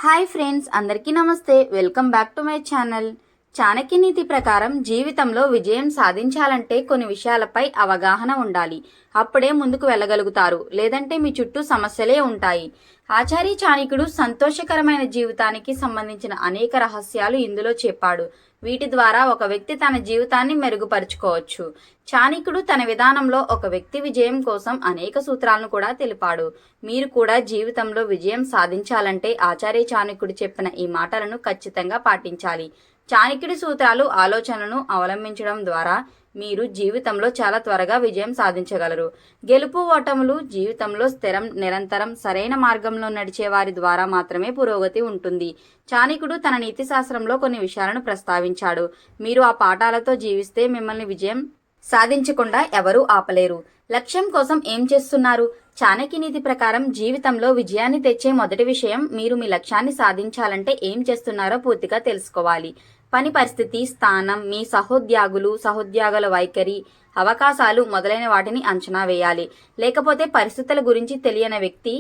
Hi friends, అందరికీ నమస్తే. Welcome back to my channel. Chanakya నీతి ప్రకారం జీవితంలో విజయం సాధించాలంటే కొన్ని విషయాలపై అవగాహన ఉండాలి. అప్పుడే ముందుకు వెళ్ళగలుగుతారు. లేదంటే మీ చుట్టూ సమస్యలే ఉంటాయి. ఆచార్య చాణక్యుడు సంతోషకరమైన జీవితానికి సంబంధించిన అనేక రహస్యాలు ఇందులో చెప్పాడు. వీటి ద్వారా ఒక వ్యక్తి తన జీవితాన్ని మెరుగుపరుచుకోవచ్చు. చాణక్యుడు తన విధానంలో ఒక వ్యక్తి విజయం కోసం అనేక సూత్రాలను కూడా తెలిపాడు. మీరు కూడా జీవితంలో విజయం సాధించాలంటే ఆచార్య చాణక్యుడు చెప్పిన ఈ మాటలను ఖచ్చితంగా పాటించాలి. చాణక్యుడి సూత్రాలు, ఆలోచనలను అవలంబించడం ద్వారా మీరు జీవితంలో చాలా త్వరగా విజయం సాధించగలరు. గెలుపు ఓటములు జీవితంలో స్థిరం, నిరంతరం సరైన మార్గంలో నడిచే వారి ద్వారా మాత్రమే పురోగతి ఉంటుంది. చాణక్యుడు తన నీతి శాస్త్రంలో కొన్ని విషయాలను ప్రస్తావించాడు. మీరు ఆ పాఠాలతో జీవిస్తే మిమ్మల్ని విజయం సాధించకుండా ఎవరూ ఆపలేరు. లక్ష్యం కోసం ఏం చేస్తున్నారు? చాణక్య నీతి ప్రకారం జీవితంలో విజయాన్ని తెచ్చే మొదటి విషయం, మీరు మీ లక్ష్యాన్ని సాధించాలంటే ఏం చేస్తున్నారో పూర్తిగా తెలుసుకోవాలి. పని పరిస్థితి, స్థానం, మీ సహోద్యోగుల వైఖరి, అవకాశాలు మొదలైన వాటిని అంచనా వేయాలి. లేకపోతే పరిస్థితుల గురించి తెలియని వ్యక్తి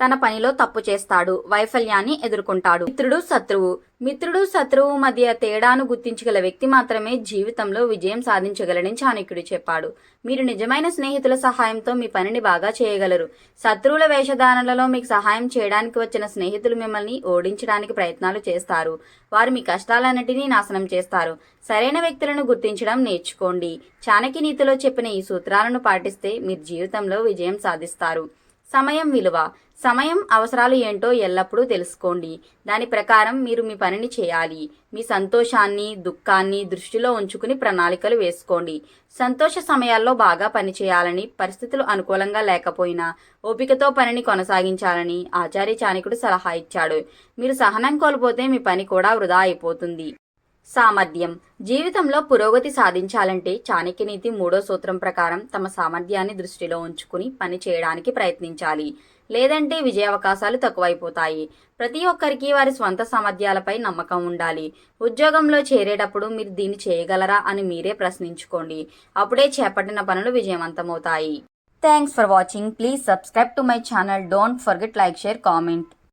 తన పనిలో తప్పు చేస్తాడు, వైఫల్యాన్ని ఎదుర్కొంటాడు. మిత్రుడు శత్రువు మధ్య తేడాను గుర్తించగల వ్యక్తి మాత్రమే జీవితంలో విజయం సాధించగలడని చాణక్యుడు చెప్పాడు. మీరు నిజమైన స్నేహితుల సహాయంతో మీ పనిని బాగా చేయగలరు. శత్రువుల వేషధారణలలో మీకు సహాయం చేయడానికి వచ్చిన స్నేహితులు మిమ్మల్ని ఓడించడానికి ప్రయత్నాలు చేస్తారు. వారు మీ కష్టాలన్నిటినీ నాశనం చేస్తారు. సరైన వ్యక్తులను గుర్తించడం నేర్చుకోండి. చాణక్య నీతిలో చెప్పిన ఈ సూత్రాలను పాటిస్తే మీరు జీవితంలో విజయం సాధిస్తారు. సమయం విలువ. సమయం అవసరాలు ఏంటో ఎల్లప్పుడూ తెలుసుకోండి. దాని ప్రకారం మీరు మీ పనిని చేయాలి. మీ సంతోషాన్ని, దుఃఖాన్ని దృష్టిలో ఉంచుకుని ప్రణాళికలు వేసుకోండి. సంతోష సమయాల్లో బాగా పనిచేయాలని, పరిస్థితులు అనుకూలంగా లేకపోయినా ఓపికతో పనిని కొనసాగించాలని ఆచార్య చాణక్యుడు సలహా ఇచ్చాడు. మీరు సహనం కోల్పోతే మీ పని కూడా వృధా అయిపోతుంది. సామర్థ్యం. జీవితంలో పురోగతి సాధించాలంటే చాణక్య నీతి 3వ సూత్రం ప్రకారం తమ సామర్థ్యాన్ని దృష్టిలో ఉంచుకుని పని చేయడానికి ప్రయత్నించాలి. లేదంటే విజయావకాశాలు తక్కువైపోతాయి. ప్రతి ఒక్కరికి వారి స్వంత సామర్థ్యాలపై నమ్మకం ఉండాలి. ఉద్యోగంలో చేరేటప్పుడు మీరు దీన్ని చేయగలరా అని మీరే ప్రశ్నించుకోండి. అప్పుడే చేపట్టిన పనులు విజయవంతమవుతాయి. Thanks for watching. Please subscribe to my channel. Don't forget like, share, comment.